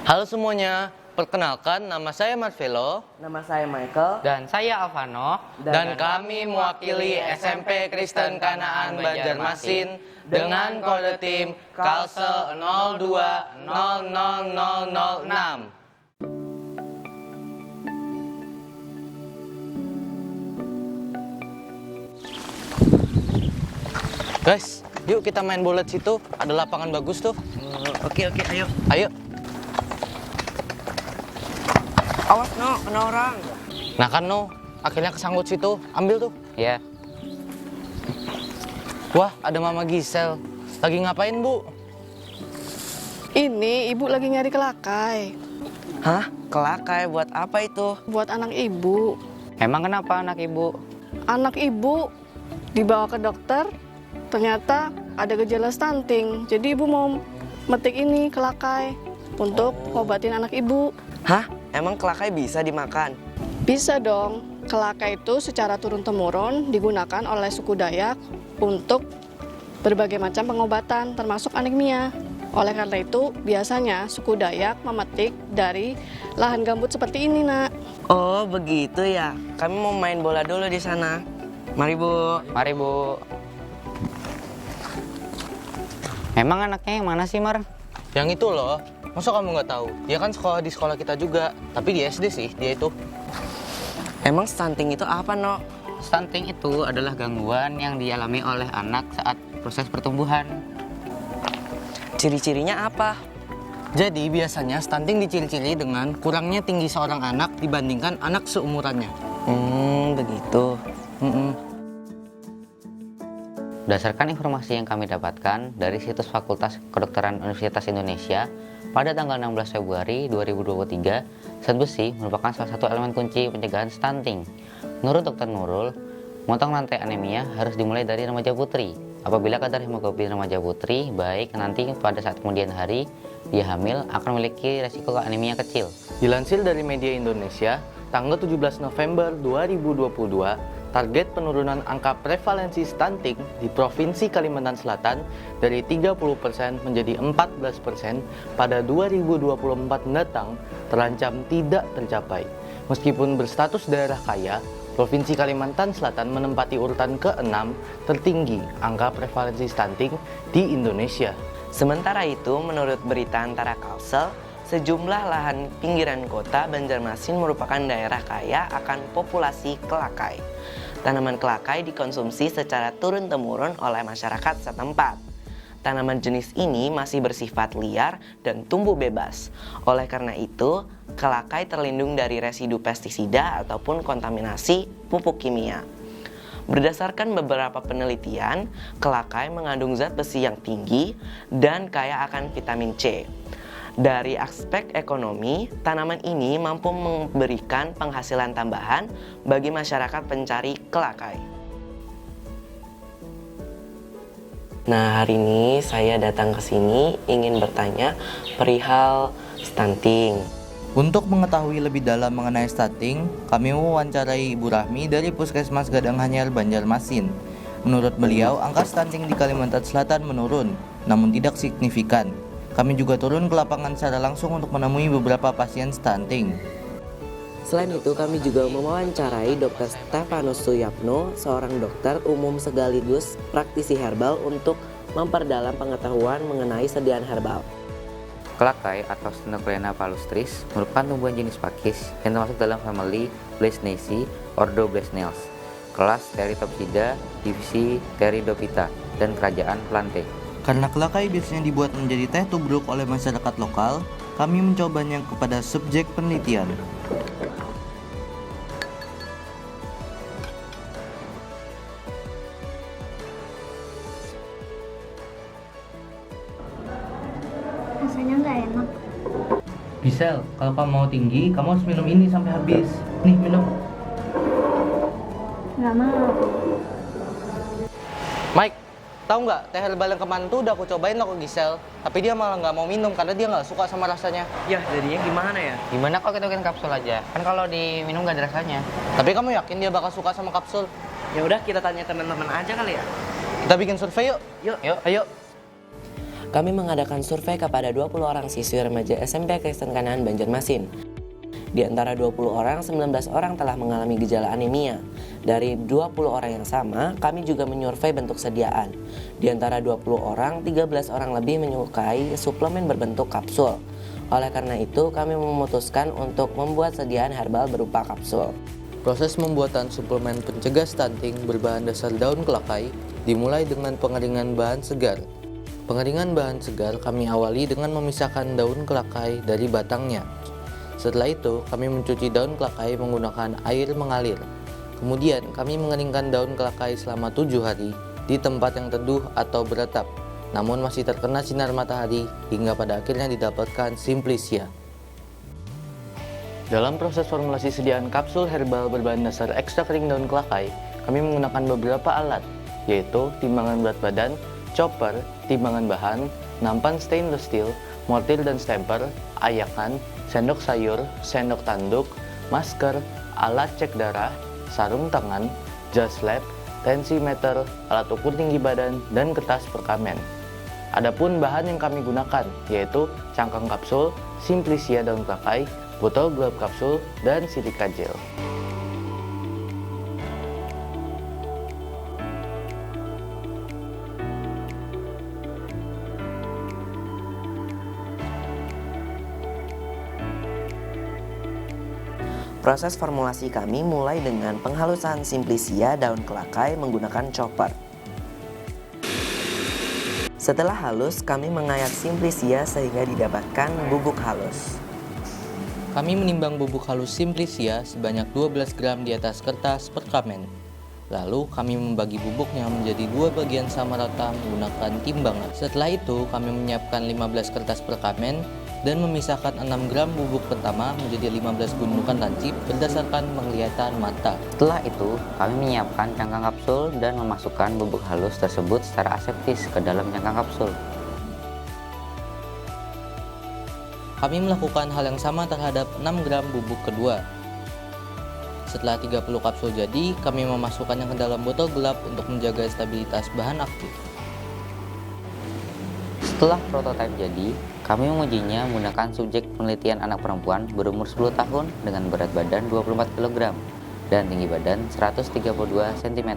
Halo semuanya, perkenalkan nama saya Marvelo. Nama saya Michael. Dan saya Alvano. Dan kami mewakili SMP Kristen Kanaan Banjarmasin dengan kode tim Kalsel 02000006. Guys, yuk kita main bola di situ. Ada lapangan bagus tuh. Oke, ayo. Ayo. Awas no, kena orang. Nah kan no, akhirnya kesangkut situ. Ambil tuh. Ya, Wah, ada Mama Gisel. Lagi ngapain, Bu? Ini ibu lagi nyari kelakai Hah? Kelakai buat apa itu? buat anak ibu. emang kenapa anak ibu? Anak ibu dibawa ke dokter, ternyata ada gejala stunting. Jadi ibu mau metik ini kelakai untuk ngobatin anak ibu. Hah? Emang kelakai bisa dimakan? Bisa dong. Kelakai itu secara turun-temurun digunakan oleh suku Dayak untuk berbagai macam pengobatan, termasuk anemia. Oleh karena itu, biasanya suku Dayak memetik dari lahan gambut seperti ini, Nak. Oh, begitu ya. Kami mau main bola dulu di sana. Mari, Bu. Mari Bu. Emang anaknya yang mana sih, Mar? Yang itu loh. Masa kamu nggak tahu? Dia kan sekolah di sekolah kita juga. Tapi di SD sih, dia itu. Emang stunting itu apa, No? Stunting itu adalah gangguan yang dialami oleh anak saat proses pertumbuhan. Ciri-cirinya apa? Jadi biasanya stunting diciri-ciri dengan kurangnya tinggi seorang anak dibandingkan anak seumurannya. Begitu. Berdasarkan informasi yang kami dapatkan dari situs Fakultas Kedokteran Universitas Indonesia, pada tanggal 16 Februari 2023, zat besi merupakan salah satu elemen kunci pencegahan stunting. Menurut Dr. Nurul, memotong rantai anemia harus dimulai dari remaja putri. Apabila kadar hemoglobin remaja putri baik, nanti pada saat kemudian hari dia hamil akan memiliki resiko anemia kecil. Dilansir dari media Indonesia, tanggal 17 November 2022, target penurunan angka prevalensi stunting di Provinsi Kalimantan Selatan dari 30% menjadi 14% pada 2024 mendatang terancam tidak tercapai. Meskipun berstatus daerah kaya, Provinsi Kalimantan Selatan menempati urutan ke-6 tertinggi angka prevalensi stunting di Indonesia. Sementara itu, menurut berita antara Kalsel, sejumlah lahan pinggiran kota Banjarmasin merupakan daerah kaya akan populasi kelakai. Tanaman kelakai dikonsumsi secara turun-temurun oleh masyarakat setempat. Tanaman jenis ini masih bersifat liar dan tumbuh bebas. Oleh karena itu, kelakai terlindung dari residu pestisida ataupun kontaminasi pupuk kimia. Berdasarkan beberapa penelitian, kelakai mengandung zat besi yang tinggi dan kaya akan vitamin C. Dari aspek ekonomi, tanaman ini mampu memberikan penghasilan tambahan bagi masyarakat pencari kelakai. Nah, hari ini saya datang ke sini ingin bertanya perihal stunting. Untuk mengetahui lebih dalam mengenai stunting, kami mewawancarai Ibu Rahmi dari Puskesmas Gadanghanyar Banjarmasin. Menurut beliau, angka stunting di Kalimantan Selatan menurun, namun tidak signifikan. Kami juga turun ke lapangan secara langsung untuk menemui beberapa pasien stunting. Selain itu, kami juga mewawancarai Dr. Stefanus Suyapno, seorang dokter umum sekaligus praktisi herbal untuk memperdalam pengetahuan mengenai sediaan herbal. Kelakai atau Stenoglena palustris merupakan tumbuhan jenis pakis yang termasuk dalam famili Blesnaceae, ordo Blesnels, kelas Pteridopsida, divisi Pteridophyta, dan kerajaan Plantae. Karena kelakai biasanya dibuat menjadi teh tubruk oleh masyarakat lokal, kami mencobanya kepada subjek penelitian. Rasanya nggak enak. Gisel, kalau kamu mau tinggi, kamu harus minum ini sampai habis. Nih, minum. Nggak mau. Mike, tahu nggak teh herbal yang kemarin tuh udah aku cobain loh ke Gisel, tapi dia malah nggak mau minum karena dia nggak suka sama rasanya. Ya, jadinya gimana ya? Gimana kalau kita bikin kapsul aja? Kan kalau diminum gak ada rasanya. Tapi kamu yakin dia bakal suka sama kapsul? Ya udah, kita tanya teman-teman aja kali ya. Kita bikin survei yuk. Yuk. Yuk. Ayo. Kami mengadakan survei kepada 20 orang siswi remaja SMP Kristen Kanaan Banjarmasin. Di antara 20 orang, 19 orang telah mengalami gejala anemia. Dari 20 orang yang sama, kami juga menyurvei bentuk sediaan. Di antara 20 orang, 13 orang lebih menyukai suplemen berbentuk kapsul. Oleh karena itu, kami memutuskan untuk membuat sediaan herbal berupa kapsul. Proses pembuatan suplemen pencegah stunting berbahan dasar daun kelakai dimulai dengan pengeringan bahan segar. Pengeringan bahan segar kami awali dengan memisahkan daun kelakai dari batangnya. Setelah itu, kami mencuci daun kelakai menggunakan air mengalir. Kemudian, kami mengeringkan daun kelakai selama 7 hari di tempat yang teduh atau beratap, namun masih terkena sinar matahari hingga pada akhirnya didapatkan Simplicia. Dalam proses formulasi sediaan kapsul herbal berbahan dasar ekstrak kering daun kelakai, kami menggunakan beberapa alat, yaitu timbangan berat badan, chopper, timbangan bahan, nampan stainless steel, mortir dan stamper, ayakan, sendok sayur, sendok tanduk, masker, alat cek darah, sarung tangan, jas lab, tensimeter, alat ukur tinggi badan, dan kertas perkamen. Adapun bahan yang kami gunakan yaitu cangkang kapsul, Simplicia daun kelakai, botol gelap kapsul, dan silika gel. Proses formulasi kami mulai dengan penghalusan Simplicia daun kelakai menggunakan chopper. Setelah halus, kami mengayak Simplicia sehingga didapatkan bubuk halus. Kami menimbang bubuk halus Simplicia sebanyak 12 gram di atas kertas perkamen. Lalu kami membagi bubuknya menjadi 2 bagian sama rata menggunakan timbangan. Setelah itu kami menyiapkan 15 kertas perkamen dan memisahkan 6 gram bubuk pertama menjadi 15 gundukan lancip berdasarkan penglihatan mata. Setelah itu, kami menyiapkan cangkang kapsul dan memasukkan bubuk halus tersebut secara aseptis ke dalam cangkang kapsul. Kami melakukan hal yang sama terhadap 6 gram bubuk kedua. Setelah 30 kapsul jadi, kami memasukkannya ke dalam botol gelap untuk menjaga stabilitas bahan aktif. Setelah prototipe jadi, kami mengujinya menggunakan subjek penelitian anak perempuan berumur 10 tahun dengan berat badan 24 kg dan tinggi badan 132 cm.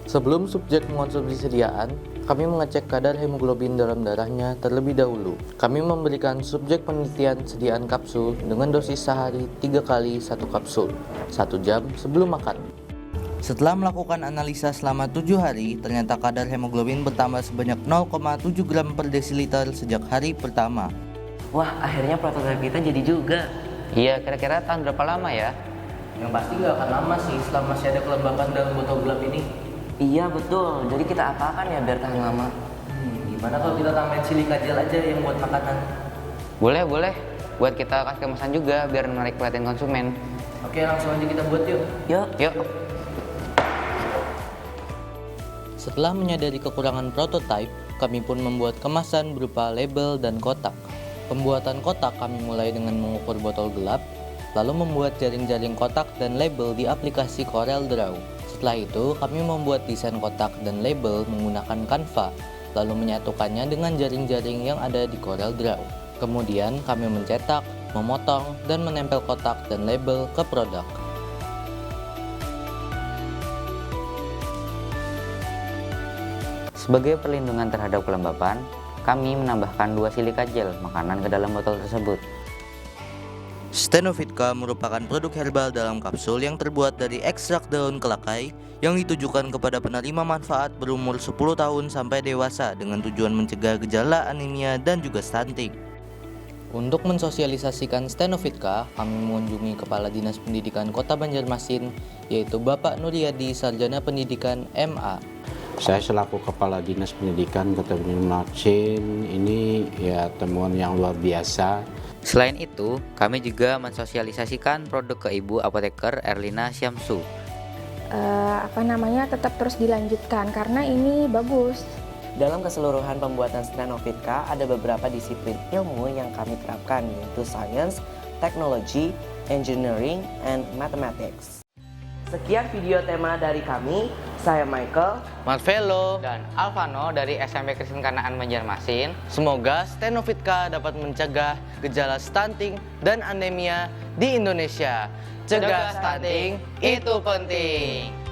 Sebelum subjek mengonsumsi sediaan, kami mengecek kadar hemoglobin dalam darahnya terlebih dahulu. Kami memberikan subjek penelitian sediaan kapsul dengan dosis sehari 3 kali 1 kapsul, 1 jam sebelum makan. Setelah melakukan analisa selama 7 hari, ternyata kadar hemoglobin bertambah sebanyak 0,7 gram per desiliter sejak hari pertama. Wah, akhirnya prototipe kita jadi juga. Iya, kira-kira tahun berapa lama ya? Yang pasti nggak akan lama sih selama masih ada kelembapan dalam botol gelap ini. Iya betul, jadi kita apakan ya biar tahan lama? Gimana kalau kita tambahin silika gel aja yang buat makanan? Boleh. Buat kita kasih kemasan juga biar menarik perhatian konsumen. Oke, langsung aja kita buat yuk. Yuk. Setelah menyadari kekurangan prototipe, kami pun membuat kemasan berupa label dan kotak. Pembuatan kotak kami mulai dengan mengukur botol gelap, lalu membuat jaring-jaring kotak dan label di aplikasi Corel Draw. Setelah itu, kami membuat desain kotak dan label menggunakan Canva, lalu menyatukannya dengan jaring-jaring yang ada di Corel Draw. Kemudian, kami mencetak, memotong, dan menempel kotak dan label ke produk. Sebagai perlindungan terhadap kelembapan, kami menambahkan 2 silika gel makanan ke dalam botol tersebut. Stenovitka merupakan produk herbal dalam kapsul yang terbuat dari ekstrak daun kelakai yang ditujukan kepada penerima manfaat berumur 10 tahun sampai dewasa dengan tujuan mencegah gejala anemia dan juga stunting. Untuk mensosialisasikan Stenovitka, kami mengunjungi Kepala Dinas Pendidikan Kota Banjarmasin, yaitu Bapak Nuryadi, Sarjana Pendidikan MA. Saya selaku Kepala Dinas Pendidikan Kota Banjarmasin, ini ya temuan yang luar biasa. Selain itu, kami juga mensosialisasikan produk ke Ibu Apoteker Erlina Syamsu. Tetap terus dilanjutkan karena ini bagus. Dalam keseluruhan pembuatan Stenovitka ada beberapa disiplin ilmu yang kami terapkan, yaitu Science, Technology, Engineering, and Mathematics. Sekian video tema dari kami. Saya Michael. Marvelo, Dan Alvano dari SMP Kristen Kanaan Banjarmasin. semoga Stenovitka dapat mencegah gejala stunting dan anemia di Indonesia. Cegah stunting itu penting.